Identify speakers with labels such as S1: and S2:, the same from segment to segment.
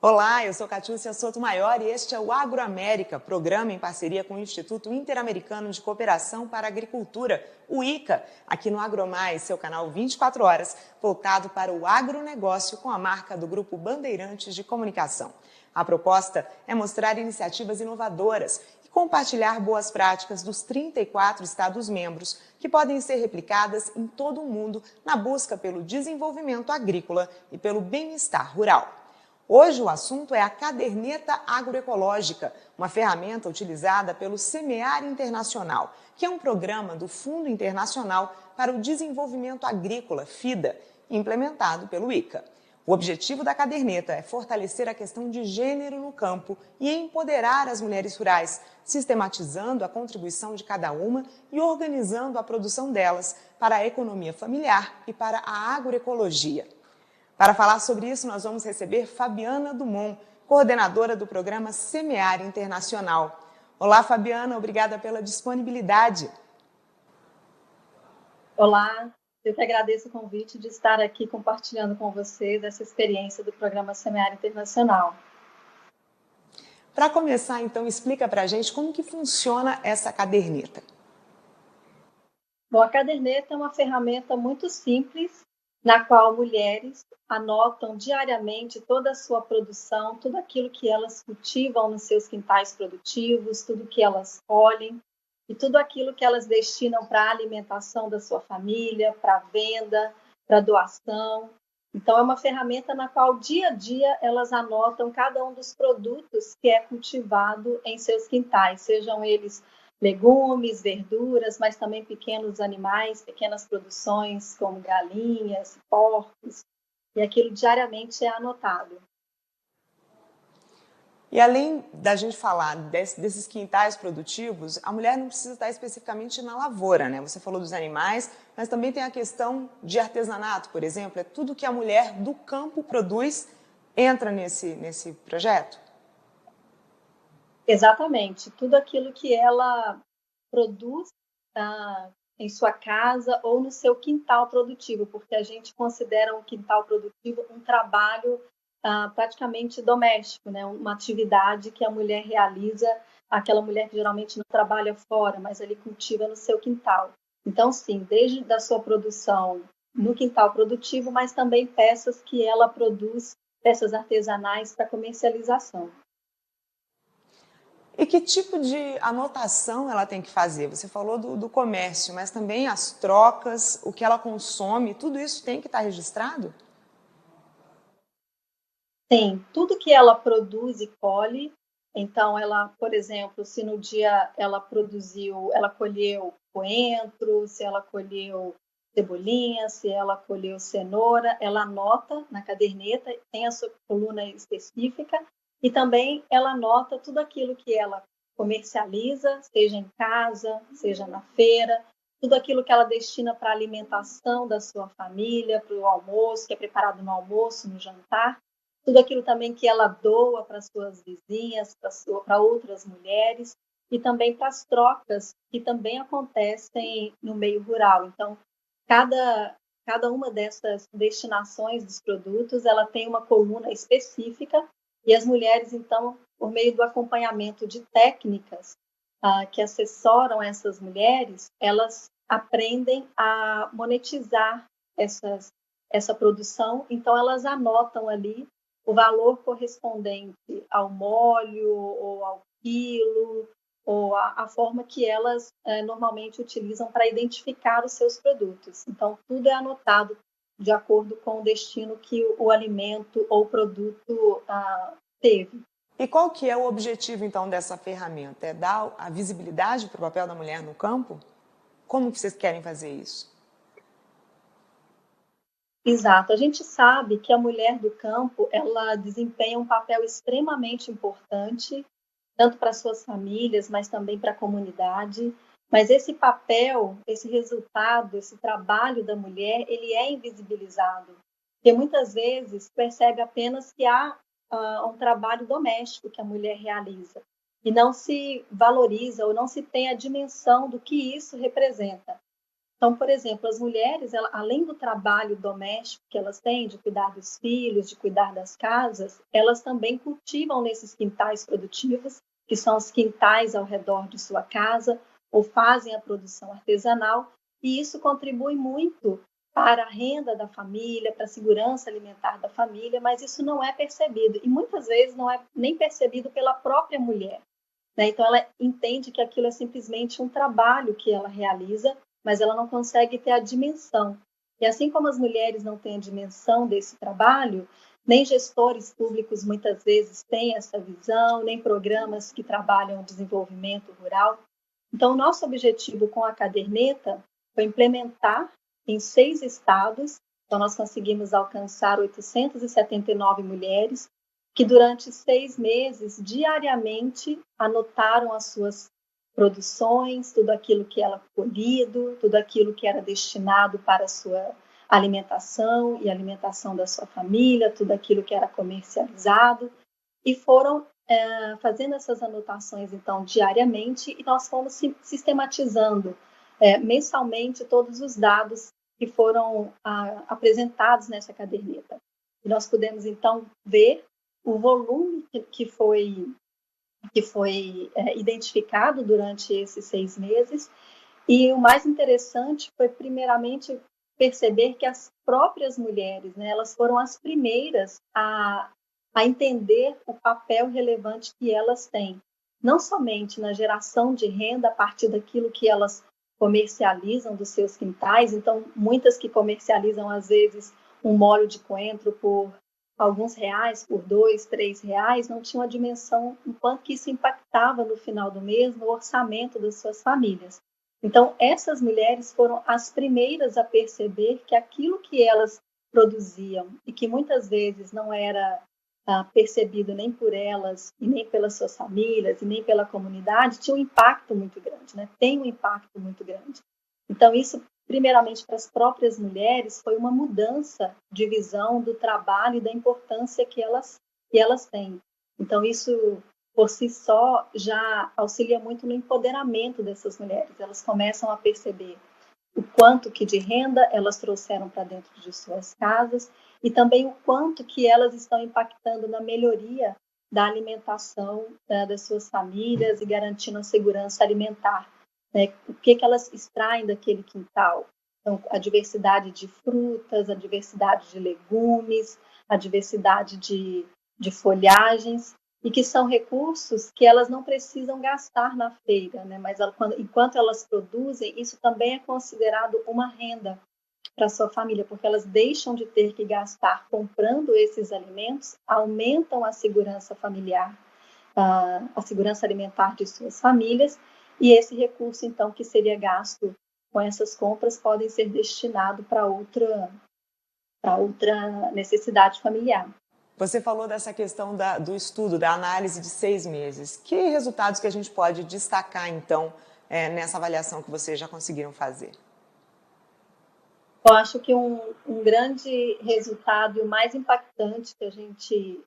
S1: Olá, eu sou Catiúcia Sotomayor e este é o Agroamérica, programa em parceria com o Instituto Interamericano de Cooperação para a Agricultura, o ICA, aqui no AgroMais, seu canal 24 horas, voltado para o agronegócio com a marca do Grupo Bandeirantes de Comunicação. A proposta é mostrar iniciativas inovadoras e compartilhar boas práticas dos 34 Estados-membros, que podem ser replicadas em todo o mundo na busca pelo desenvolvimento agrícola e pelo bem-estar rural. Hoje o assunto é a caderneta agroecológica, uma ferramenta utilizada pelo Semear Internacional, que é um programa do Fundo Internacional para o Desenvolvimento Agrícola, FIDA, implementado pelo ICA. O objetivo da caderneta é fortalecer a questão de gênero no campo e empoderar as mulheres rurais, sistematizando a contribuição de cada uma e organizando a produção delas para a economia familiar e para a agroecologia. Para falar sobre isso, nós vamos receber Fabiana Dumont, coordenadora do programa Semear Internacional. Olá, Fabiana, obrigada pela disponibilidade.
S2: Olá, eu que agradeço o convite de estar aqui compartilhando com vocês essa experiência do programa Semear Internacional.
S1: Para começar, então, explica para a gente como que funciona essa caderneta.
S2: Bom, a caderneta é uma ferramenta muito simples, na qual mulheres anotam diariamente toda a sua produção, tudo aquilo que elas cultivam nos seus quintais produtivos, tudo que elas colhem e tudo aquilo que elas destinam para a alimentação da sua família, para a venda, para a doação. Então, é uma ferramenta na qual, dia a dia, elas anotam cada um dos produtos que é cultivado em seus quintais, sejam eles legumes, verduras, mas também pequenos animais, pequenas produções como galinhas, porcos, e aquilo diariamente é anotado.
S1: E além da gente falar desses quintais produtivos, a mulher não precisa estar especificamente na lavoura, né? Você falou dos animais, mas também tem a questão de artesanato, por exemplo. É tudo que a mulher do campo produz entra nesse projeto?
S2: Exatamente. Tudo aquilo que ela produz em sua casa ou no seu quintal produtivo, porque a gente considera um quintal produtivo um trabalho praticamente doméstico, né? Uma atividade que a mulher realiza, aquela mulher que geralmente não trabalha fora, mas ali cultiva no seu quintal. Então, sim, desde da sua produção no quintal produtivo, mas também peças que ela produz, peças artesanais para comercialização.
S1: E que tipo de anotação ela tem que fazer? Você falou do comércio, mas também as trocas, o que ela consome, tudo isso tem que estar registrado?
S2: Tem tudo que ela produz e colhe. Então, ela, por exemplo, se no dia ela colheu coentro, se ela colheu cebolinha, se ela colheu cenoura, ela anota na caderneta, tem a sua coluna específica, e também ela anota tudo aquilo que ela comercializa, seja em casa, seja na feira, tudo aquilo que ela destina para a alimentação da sua família, para o almoço, que é preparado no almoço, no jantar, tudo aquilo também que ela doa para suas vizinhas, para outras mulheres, e também para as trocas que também acontecem no meio rural. Então, cada uma dessas destinações dos produtos, ela tem uma coluna específica, e as mulheres, então, por meio do acompanhamento de técnicas que assessoram essas mulheres, elas aprendem a monetizar essa produção, então elas anotam ali o valor correspondente ao molho ou ao quilo, ou a forma que elas normalmente utilizam para identificar os seus produtos. Então, tudo é anotado de acordo com o destino que o alimento ou produto teve.
S1: E qual que é o objetivo, então, dessa ferramenta? É dar a visibilidade para o papel da mulher no campo? Como que vocês querem fazer isso?
S2: Exato. A gente sabe que a mulher do campo, ela desempenha um papel extremamente importante, tanto para suas famílias, mas também para a comunidade. Mas esse papel, esse resultado, esse trabalho da mulher, ele é invisibilizado. Porque muitas vezes percebe apenas que há um trabalho doméstico que a mulher realiza e não se valoriza ou não se tem a dimensão do que isso representa. Então, por exemplo, as mulheres, além do trabalho doméstico que elas têm, de cuidar dos filhos, de cuidar das casas, elas também cultivam nesses quintais produtivos, que são os quintais ao redor de sua casa, ou fazem a produção artesanal, e isso contribui muito para a renda da família, para a segurança alimentar da família, mas isso não é percebido, e muitas vezes não é nem percebido pela própria mulher, né? Então, ela entende que aquilo é simplesmente um trabalho que ela realiza, mas ela não consegue ter a dimensão. E assim como as mulheres não têm a dimensão desse trabalho, nem gestores públicos muitas vezes têm essa visão, nem programas que trabalham o desenvolvimento rural. Então, o nosso objetivo com a caderneta foi implementar em 6 estados. Então, nós conseguimos alcançar 879 mulheres que durante 6 meses, diariamente, anotaram as suas produções, tudo aquilo que era colhido, tudo aquilo que era destinado para a sua alimentação e alimentação da sua família, tudo aquilo que era comercializado, e foram fazendo essas anotações, então, diariamente, e nós fomos sistematizando mensalmente todos os dados que foram apresentados nessa caderneta. E nós pudemos, então, ver o volume que foi identificado durante esses 6 meses. E o mais interessante foi, primeiramente, perceber que as próprias mulheres, né, elas foram as primeiras a entender o papel relevante que elas têm, não somente na geração de renda a partir daquilo que elas comercializam dos seus quintais. Então, muitas que comercializam, às vezes, um molho de coentro por alguns reais, por R$2, R$3, não tinham a dimensão do quanto que isso impactava no final do mês no orçamento das suas famílias. Então, essas mulheres foram as primeiras a perceber que aquilo que elas produziam e que muitas vezes não era percebido nem por elas, e nem pelas suas famílias, e nem pela comunidade, tinha um impacto muito grande, né? Tem um impacto muito grande. Então, isso, primeiramente, para as próprias mulheres, foi uma mudança de visão do trabalho e da importância que elas têm. Então, isso, por si só, já auxilia muito no empoderamento dessas mulheres. Elas começam a perceber o quanto que de renda elas trouxeram para dentro de suas casas e também o quanto que elas estão impactando na melhoria da alimentação das suas famílias e garantindo a segurança alimentar. Né? O que elas extraem daquele quintal? Então, a diversidade de frutas, a diversidade de legumes, a diversidade de folhagens, e que são recursos que elas não precisam gastar na feira, né? Mas enquanto elas produzem, isso também é considerado uma renda para a sua família, porque elas deixam de ter que gastar comprando esses alimentos, aumentam a segurança familiar, a segurança alimentar de suas famílias, e esse recurso, então, que seria gasto com essas compras, podem ser destinado para outra necessidade familiar.
S1: Você falou dessa questão do estudo, da análise de 6 meses. Que resultados que a gente pode destacar, então, nessa avaliação que vocês já conseguiram fazer?
S2: Eu acho que um grande resultado e o mais impactante que a gente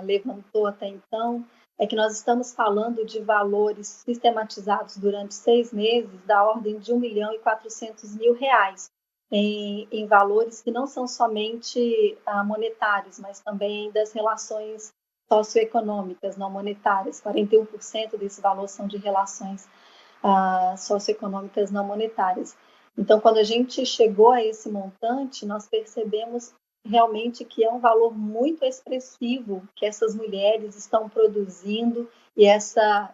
S2: levantou até então é que nós estamos falando de valores sistematizados durante 6 meses da ordem de R$1.400.000, em valores que não são somente monetários, mas também das relações socioeconômicas não monetárias. 41% desse valor são de relações socioeconômicas não monetárias. Então, quando a gente chegou a esse montante, nós percebemos realmente que é um valor muito expressivo que essas mulheres estão produzindo e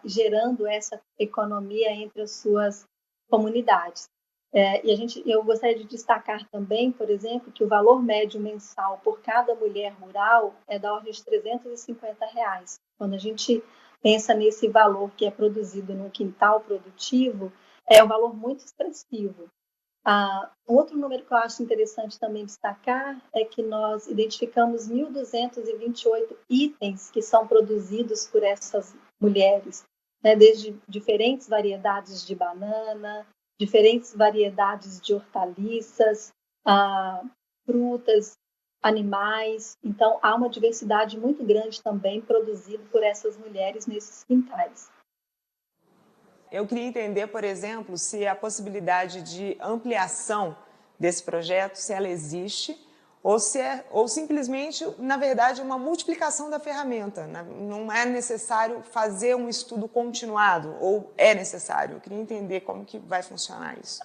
S2: gerando essa economia entre as suas comunidades. Eu gostaria de destacar também, por exemplo, que o valor médio mensal por cada mulher rural é da ordem de R$350. Quando a gente pensa nesse valor que é produzido num quintal produtivo, é um valor muito expressivo. Outro número que eu acho interessante também destacar é que nós identificamos 1.228 itens que são produzidos por essas mulheres, né, desde diferentes variedades de banana, diferentes variedades de hortaliças, frutas, animais. Então, há uma diversidade muito grande também produzida por essas mulheres nesses quintais.
S1: Eu queria entender, por exemplo, se a possibilidade de ampliação desse projeto, se ela existe, ou simplesmente, na verdade, uma multiplicação da ferramenta. Não é necessário fazer um estudo continuado, ou é necessário? Eu queria entender como que vai funcionar isso.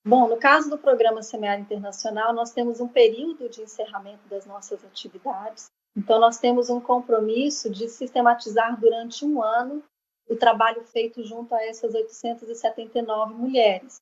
S2: Bom, no caso do Programa Semear Internacional, nós temos um período de encerramento das nossas atividades. Então, nós temos um compromisso de sistematizar durante um ano o trabalho feito junto a essas 879 mulheres.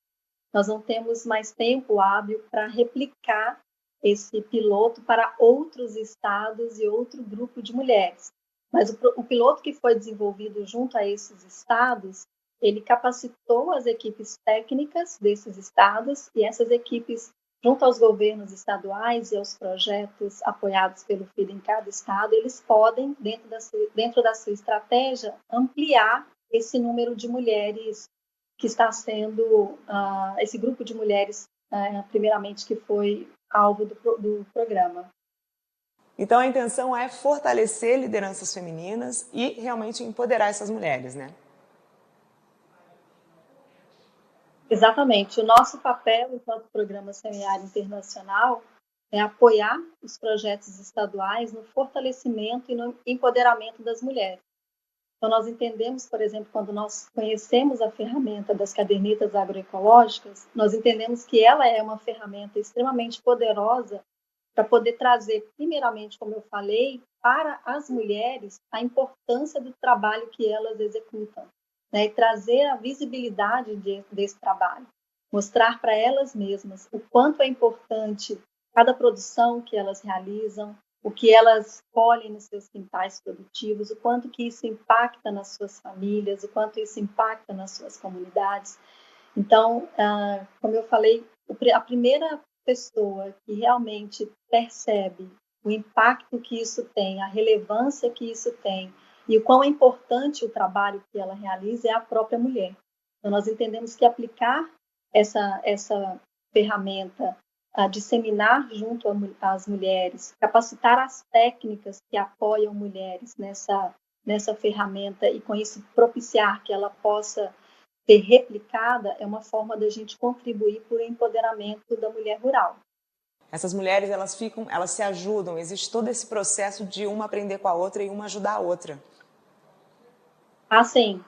S2: Nós não temos mais tempo hábil para replicar esse piloto para outros estados e outro grupo de mulheres. Mas o piloto que foi desenvolvido junto a esses estados, ele capacitou as equipes técnicas desses estados e essas equipes, junto aos governos estaduais e aos projetos apoiados pelo FIDA em cada estado, eles podem, dentro da sua estratégia, ampliar esse número de mulheres que está sendo, esse grupo de mulheres, primeiramente, que foi alvo do programa.
S1: Então, a intenção é fortalecer lideranças femininas e realmente empoderar essas mulheres, né?
S2: Exatamente. O nosso papel, enquanto Programa Semear Internacional, é apoiar os projetos estaduais no fortalecimento e no empoderamento das mulheres. Então, nós entendemos, por exemplo, quando nós conhecemos a ferramenta das cadernetas agroecológicas, nós entendemos que ela é uma ferramenta extremamente poderosa para poder trazer, primeiramente, como eu falei, para as mulheres a importância do trabalho que elas executam, né? E trazer a visibilidade desse trabalho, mostrar para elas mesmas o quanto é importante cada produção que elas realizam, o que elas colhem nos seus quintais produtivos, o quanto que isso impacta nas suas famílias, o quanto isso impacta nas suas comunidades. Então, como eu falei, a primeira pessoa que realmente percebe o impacto que isso tem, a relevância que isso tem e o quão é importante o trabalho que ela realiza é a própria mulher. Então, nós entendemos que aplicar essa ferramenta, disseminar junto às mulheres, capacitar as técnicas que apoiam mulheres nessa ferramenta e com isso propiciar que ela possa ser replicada, é uma forma da gente contribuir para o empoderamento da mulher rural.
S1: Essas mulheres, elas se ajudam, existe todo esse processo de uma aprender com a outra e uma ajudar a outra.
S2: Sim.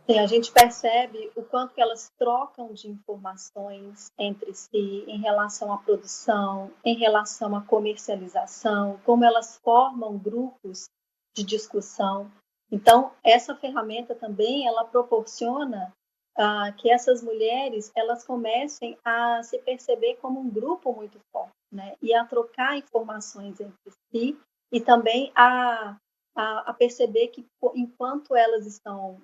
S2: Sim, a gente percebe o quanto que elas trocam de informações entre si em relação à produção, em relação à comercialização, como elas formam grupos de discussão. Então, essa ferramenta também, ela proporciona que essas mulheres, elas comecem a se perceber como um grupo muito forte, né? E a trocar informações entre si e também a perceber que, enquanto elas estão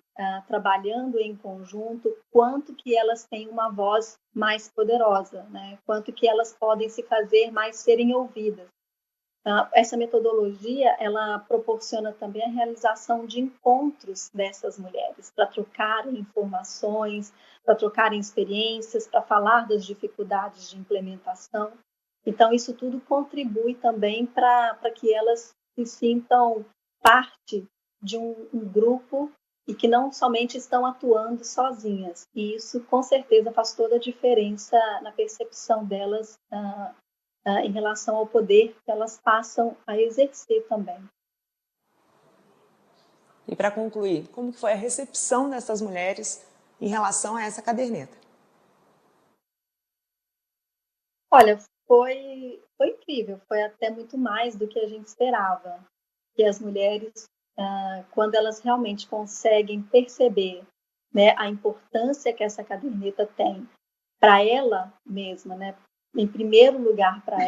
S2: trabalhando em conjunto, quanto que elas têm uma voz mais poderosa, né? Quanto que elas podem se fazer mais serem ouvidas. Essa metodologia, ela proporciona também a realização de encontros dessas mulheres, para trocarem informações, para trocarem experiências, para falar das dificuldades de implementação. Então, isso tudo contribui também para que elas se sintam parte de um grupo e que não somente estão atuando sozinhas. E isso, com certeza, faz toda a diferença na percepção delas em relação ao poder que elas passam a exercer também.
S1: E para concluir, como foi a recepção dessas mulheres em relação a essa caderneta?
S2: Olha, foi incrível, foi até muito mais do que a gente esperava. Que as mulheres, quando elas realmente conseguem perceber, né, a importância que essa caderneta tem para ela mesma, né, em primeiro lugar para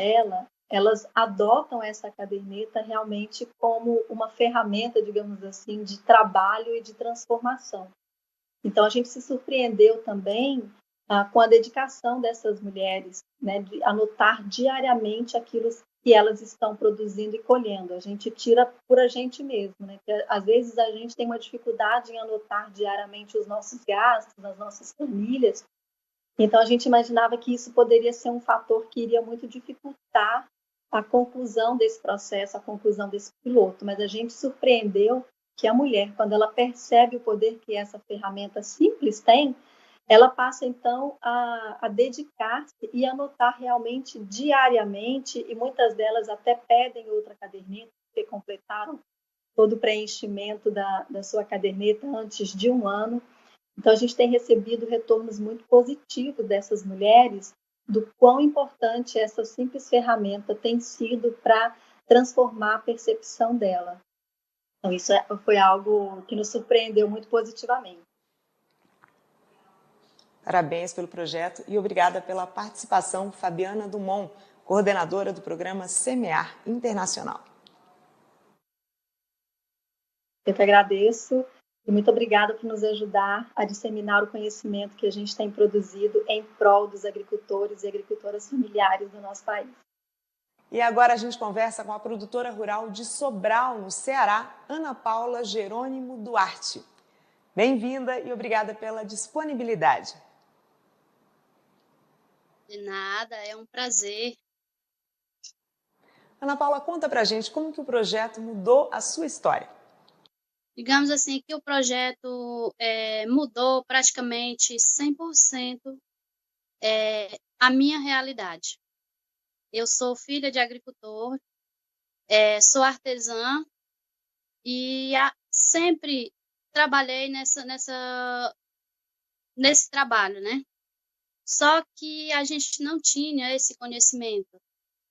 S2: elas adotam essa caderneta realmente como uma ferramenta, digamos assim, de trabalho e de transformação. Então, a gente se surpreendeu também com a dedicação dessas mulheres, né, de anotar diariamente aquilo que elas estão produzindo e colhendo. A gente tira por a gente mesmo, né? Porque, às vezes a gente tem uma dificuldade em anotar diariamente os nossos gastos, nas nossas famílias. Então, a gente imaginava que isso poderia ser um fator que iria muito dificultar a conclusão desse processo, a conclusão desse piloto. Mas a gente surpreendeu que a mulher, quando ela percebe o poder que essa ferramenta simples tem, ela passa, então, a dedicar-se e anotar realmente diariamente, e muitas delas até pedem outra caderneta, porque completaram todo o preenchimento da sua caderneta antes de um ano. Então, a gente tem recebido retornos muito positivos dessas mulheres, do quão importante essa simples ferramenta tem sido para transformar a percepção dela. Então, isso foi algo que nos surpreendeu muito positivamente.
S1: Parabéns pelo projeto e obrigada pela participação, Fabiana Dumont, coordenadora do programa Semear Internacional.
S2: Eu que agradeço e muito obrigada por nos ajudar a disseminar o conhecimento que a gente tem produzido em prol dos agricultores e agricultoras familiares do nosso país.
S1: E agora a gente conversa com a produtora rural de Sobral, no Ceará, Ana Paula Jerônimo Duarte. Bem-vinda e obrigada pela disponibilidade.
S3: De nada, é um prazer.
S1: Ana Paula, conta pra gente como que o projeto mudou a sua história.
S3: Digamos assim que o projeto mudou praticamente 100% a minha realidade. Eu sou filha de agricultor, sou artesã e sempre trabalhei nesse trabalho, né? Só que a gente não tinha esse conhecimento.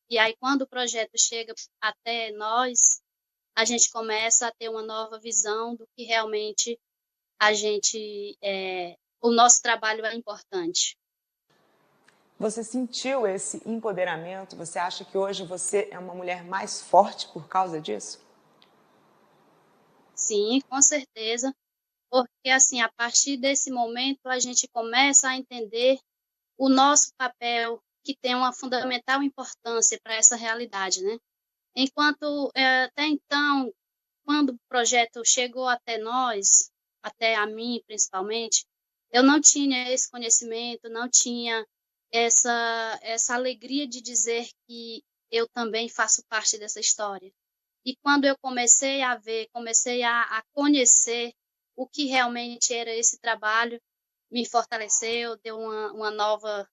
S3: E aí, quando o projeto chega até nós, a gente começa a ter uma nova visão do que realmente o nosso trabalho é importante.
S1: Você sentiu esse empoderamento? Você acha que hoje você é uma mulher mais forte por causa disso?
S3: Sim, com certeza, porque assim, a partir desse momento a gente começa a entender o nosso papel, que tem uma fundamental importância para essa realidade, né? Enquanto até então, quando o projeto chegou até nós, até a mim principalmente, eu não tinha esse conhecimento, não tinha essa alegria de dizer que eu também faço parte dessa história. E quando eu comecei a ver, comecei a conhecer o que realmente era esse trabalho, me fortaleceu, deu uma nova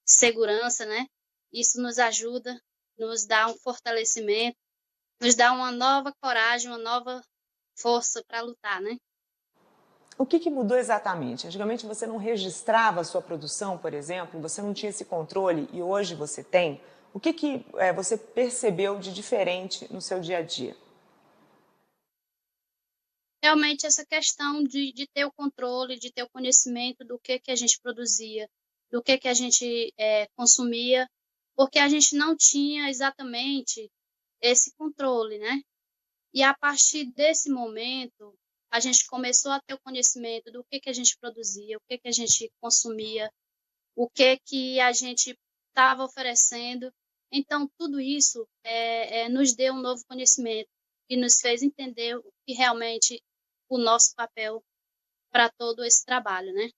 S3: segurança, né? Isso nos ajuda, nos dá um fortalecimento, nos dá uma nova coragem, uma nova força para lutar, né?
S1: O que mudou exatamente? Antigamente você não registrava a sua produção, por exemplo, você não tinha esse controle e hoje você tem. O que você percebeu de diferente no seu dia a dia?
S3: Realmente essa questão de ter o controle, de ter o conhecimento do que a gente produzia, do que a gente consumia, porque a gente não tinha exatamente esse controle, né? E a partir desse momento, a gente começou a ter o conhecimento do que a gente produzia, o que a gente consumia, o que a gente estava oferecendo. Então, tudo isso nos deu um novo conhecimento e nos fez entender o que realmente o nosso papel para todo esse trabalho, né?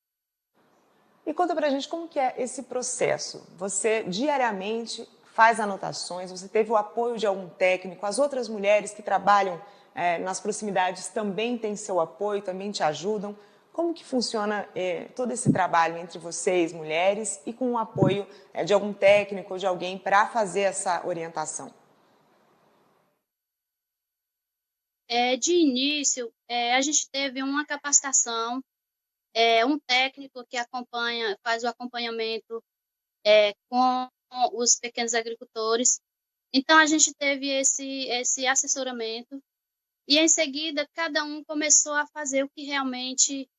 S1: E conta pra gente como que é esse processo. Você diariamente faz anotações, você teve o apoio de algum técnico, as outras mulheres que trabalham nas proximidades também têm seu apoio, também te ajudam. Como que funciona todo esse trabalho entre vocês, mulheres, e com o apoio de algum técnico ou de alguém para fazer essa orientação?
S3: De início, a gente teve uma capacitação, um técnico que faz o acompanhamento com os pequenos agricultores. Então, a gente teve esse assessoramento e, em seguida, cada um começou a fazer o que realmente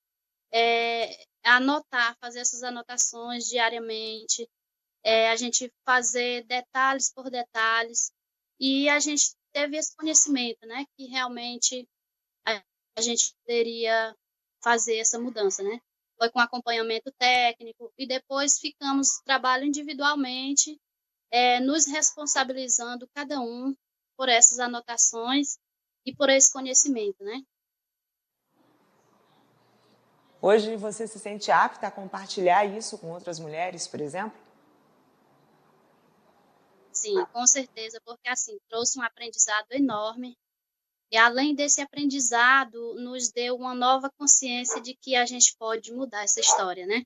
S3: anotar, fazer essas anotações diariamente, a gente fazer detalhes por detalhes, e a gente teve esse conhecimento, né, que realmente a gente poderia fazer essa mudança, né? Foi com acompanhamento técnico e depois ficamos trabalhando individualmente, nos responsabilizando cada um por essas anotações e por esse conhecimento, né?
S1: Hoje você se sente apta a compartilhar isso com outras mulheres, por exemplo?
S3: Sim, com certeza, porque assim, trouxe um aprendizado enorme E além desse aprendizado, nos deu uma nova consciência de que a gente pode mudar essa história, né?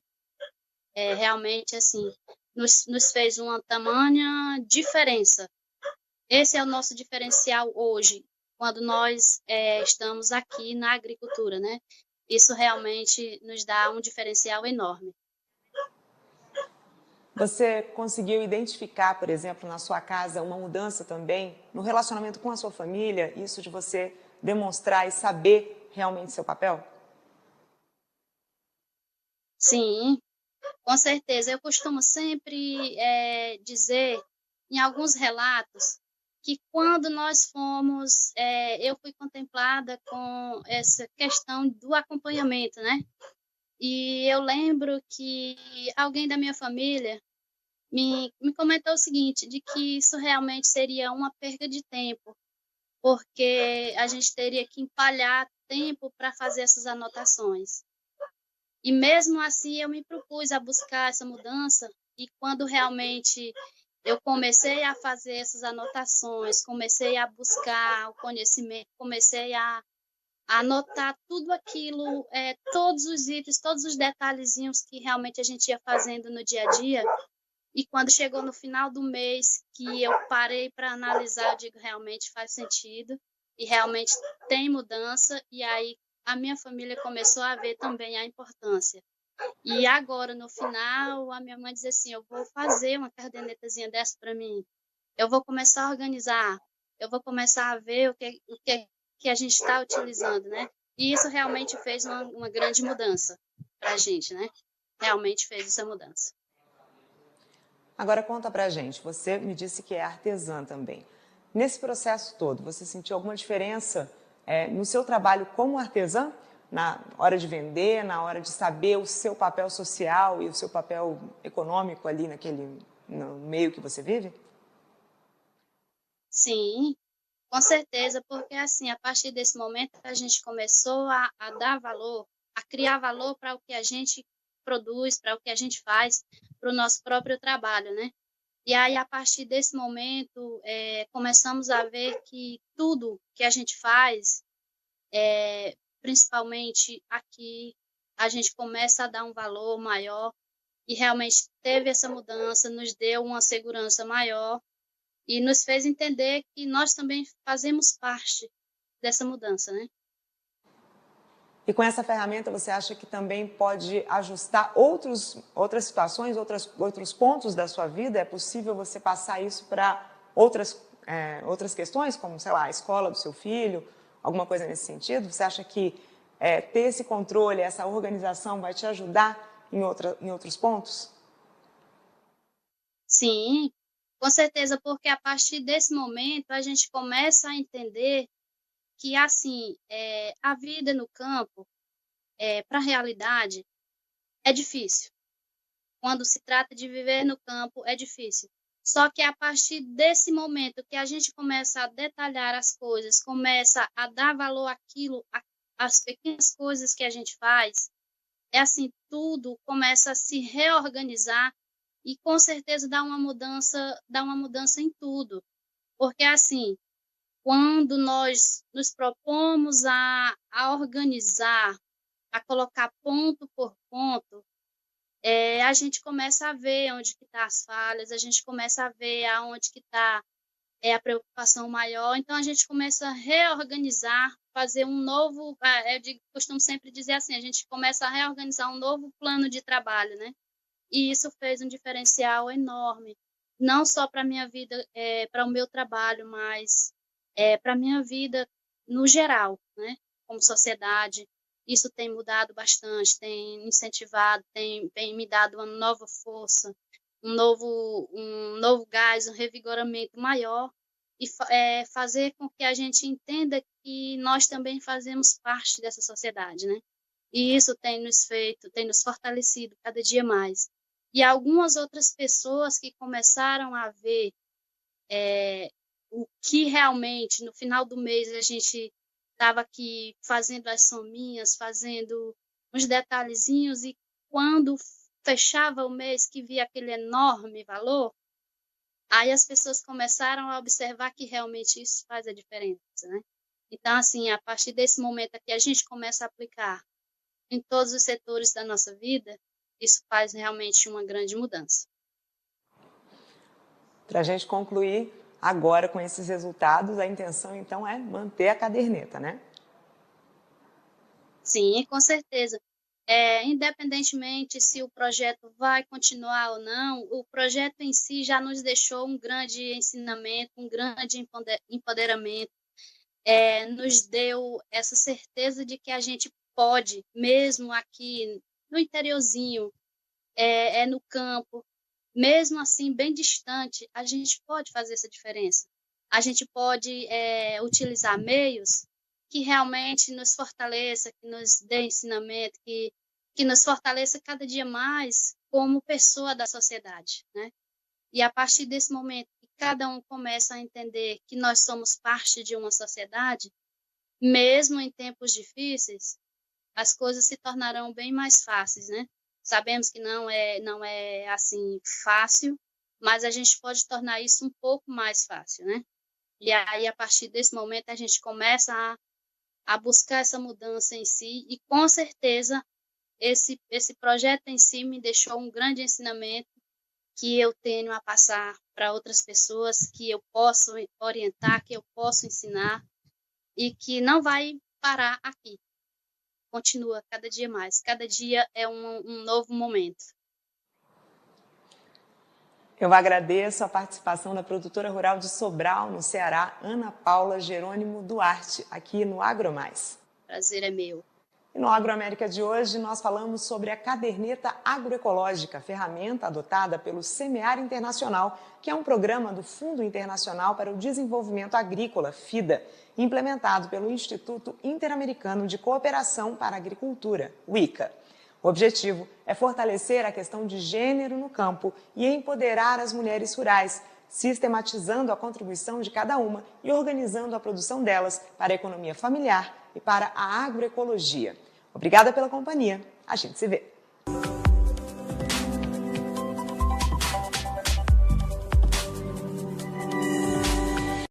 S3: Realmente, assim, nos fez uma tamanha diferença. Esse é o nosso diferencial hoje, quando nós estamos aqui na agricultura, né? Isso realmente nos dá um diferencial enorme.
S1: Você conseguiu identificar, por exemplo, na sua casa, uma mudança também no relacionamento com a sua família? Isso de você demonstrar e saber realmente seu papel?
S3: Sim, com certeza. Eu costumo sempre dizer, em alguns relatos, que quando nós fomos, eu fui contemplada com essa questão do acompanhamento, né? E eu lembro que alguém da minha família me comentou o seguinte, de que isso realmente seria uma perda de tempo, porque a gente teria que empalhar tempo para fazer essas anotações. E mesmo assim eu me propus a buscar essa mudança, e quando realmente eu comecei a fazer essas anotações, comecei a buscar o conhecimento, comecei a anotar tudo aquilo, todos os itens, todos os detalhezinhos que realmente a gente ia fazendo no dia a dia. E quando chegou no final do mês, que eu parei para analisar, eu digo, realmente faz sentido, e realmente tem mudança, e aí a minha família começou a ver também a importância. E agora, no final, a minha mãe diz assim, eu vou fazer uma cadernetazinha dessa para mim, eu vou começar a organizar, eu vou começar a ver o que a gente está utilizando, né? E isso realmente fez uma grande mudança para a gente, né? Realmente fez essa mudança.
S1: Agora conta pra gente, você me disse que é artesã também. Nesse processo todo, você sentiu alguma diferença no seu trabalho como artesã? Na hora de vender, na hora de saber o seu papel social e o seu papel econômico ali no meio que você vive?
S3: Sim, com certeza, porque assim, a partir desse momento a gente começou a dar valor, a criar valor para o que a gente produz, para o que a gente faz, para o nosso próprio trabalho, né? E aí, a partir desse momento, começamos a ver que tudo que a gente faz, principalmente aqui, a gente começa a dar um valor maior, e realmente teve essa mudança, nos deu uma segurança maior, e nos fez entender que nós também fazemos parte dessa mudança, né?
S1: E com essa ferramenta você acha que também pode ajustar outras situações, outros pontos da sua vida? É possível você passar isso para outras questões, como, sei lá, a escola do seu filho, alguma coisa nesse sentido? Você acha que ter esse controle, essa organização vai te ajudar em outros pontos?
S3: Sim, com certeza, porque a partir desse momento a gente começa a entender que, assim, a vida no campo, para a realidade, é difícil. Quando se trata de viver no campo, é difícil. Só que a partir desse momento que a gente começa a detalhar as coisas, começa a dar valor àquilo, às pequenas coisas que a gente faz, é assim, tudo começa a se reorganizar e com certeza dá uma mudança em tudo. Porque assim, quando nós nos propomos a organizar, a colocar ponto por ponto, a gente começa a ver onde que tá as falhas, a gente começa a ver aonde que está a preocupação maior, então a gente começa a reorganizar, fazer um novo, costumo sempre dizer assim, a gente começa a reorganizar um novo plano de trabalho, né? E isso fez um diferencial enorme, não só para a minha vida, para o meu trabalho, mas para a minha vida no geral, né? Como sociedade. Isso tem mudado bastante, tem incentivado, tem me dado uma nova força, um novo gás, um revigoramento maior e fazer com que a gente entenda que nós também fazemos parte dessa sociedade, né? E isso tem nos fortalecido cada dia mais. E algumas outras pessoas que começaram a ver o que realmente, no final do mês, a gente estava aqui fazendo as sominhas, fazendo uns detalhezinhos, e quando fechava o mês, que via aquele enorme valor, aí as pessoas começaram a observar que realmente isso faz a diferença, né? Então, assim, a partir desse momento aqui, a gente começa a aplicar em todos os setores da nossa vida, isso faz realmente uma grande mudança.
S1: Para a gente concluir agora com esses resultados, a intenção então é manter a caderneta, né?
S3: Sim, com certeza. Independentemente se o projeto vai continuar ou não, o projeto em si já nos deixou um grande ensinamento, um grande empoderamento, nos deu essa certeza de que a gente pode, mesmo aqui no interiorzinho, no campo, mesmo assim bem distante, a gente pode fazer essa diferença. A gente pode utilizar meios que realmente nos fortaleça, que nos dê ensinamento, que nos fortaleça cada dia mais como pessoa da sociedade, né? E a partir desse momento que cada um começa a entender que nós somos parte de uma sociedade, mesmo em tempos difíceis, as coisas se tornarão bem mais fáceis, né? Sabemos que não é assim fácil, mas a gente pode tornar isso um pouco mais fácil, né? E aí, a partir desse momento, a gente começa a buscar essa mudança em si, e com certeza esse projeto em si me deixou um grande ensinamento que eu tenho a passar para outras pessoas, que eu posso orientar, que eu posso ensinar, e que não vai parar aqui. Continua cada dia mais, cada dia é um novo momento.
S1: Eu agradeço a participação da produtora rural de Sobral, no Ceará, Ana Paula Jerônimo Duarte, aqui no AgroMais.
S3: Prazer é meu.
S1: E no AgroAmérica de hoje, nós falamos sobre a caderneta agroecológica, ferramenta adotada pelo Semear Internacional, que é um programa do Fundo Internacional para o Desenvolvimento Agrícola, FIDA, implementado pelo Instituto Interamericano de Cooperação para a Agricultura, o ICA. O objetivo é fortalecer a questão de gênero no campo e empoderar as mulheres rurais, sistematizando a contribuição de cada uma e organizando a produção delas para a economia familiar e para a agroecologia. Obrigada pela companhia. A gente se vê.